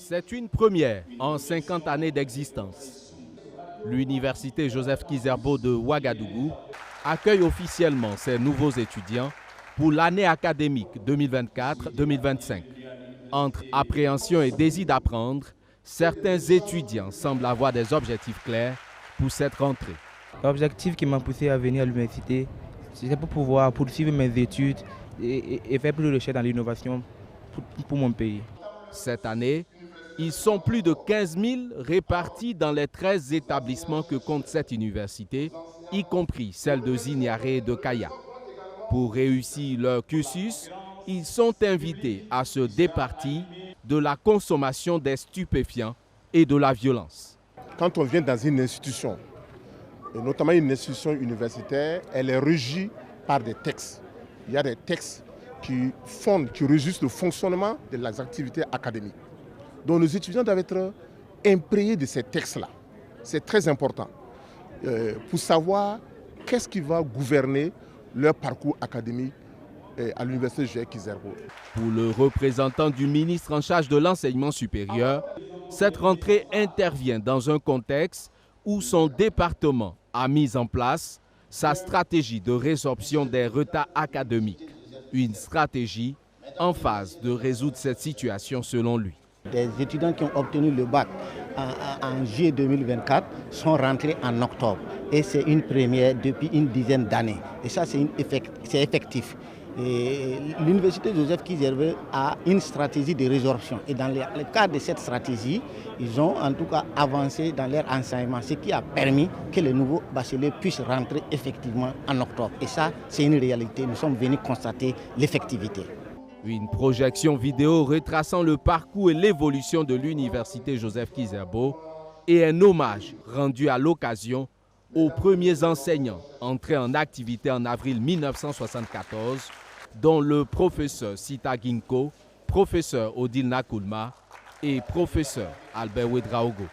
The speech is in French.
C'est une première en 50 années d'existence. L'université Joseph Kizerbo de Ouagadougou accueille officiellement ses nouveaux étudiants pour l'année académique 2024-2025. Entre appréhension et désir d'apprendre, certains étudiants semblent avoir des objectifs clairs pour cette rentrée. L'objectif qui m'a poussé à venir à l'université, c'était pour pouvoir poursuivre mes études et faire plus de recherche dans l'innovation pour mon pays. Cette année, ils sont plus de 15 000 répartis dans les 13 établissements que compte cette université, y compris celle de Zignaré et de Kaya. Pour réussir leur cursus, ils sont invités à se départir de la consommation des stupéfiants et de la violence. Quand on vient dans une institution, et notamment une institution universitaire, elle est régie par des textes. Il y a des textes qui régissent le fonctionnement de les activités académiques. Donc nos étudiants doivent être imprégnés de ces textes-là. C'est très important pour savoir qu'est-ce qui va gouverner leur parcours académique à l'université Joseph Kizerbo. Pour le représentant du ministre en charge de l'enseignement supérieur, cette rentrée intervient dans un contexte où son département a mis en place sa stratégie de résorption des retards académiques. Une stratégie en phase de résoudre cette situation selon lui. Des étudiants qui ont obtenu le bac en juillet 2024 sont rentrés en octobre. Et c'est une première depuis une dizaine d'années. Et ça, c'est effectif. L'université Joseph Kizerbo a une stratégie de résorption. Et dans le cadre de cette stratégie, ils ont en tout cas avancé dans leur enseignement, ce qui a permis que les nouveaux bacheliers puissent rentrer effectivement en octobre. Et ça, c'est une réalité. Nous sommes venus constater l'effectivité. Une projection vidéo retraçant le parcours et l'évolution de l'université Joseph Kizerbo et un hommage rendu à l'occasion aux premiers enseignants entrés en activité en avril 1974, dont le professeur Sita Ginko, professeur Odile Nakoulma et professeur Albert Ouedraogo.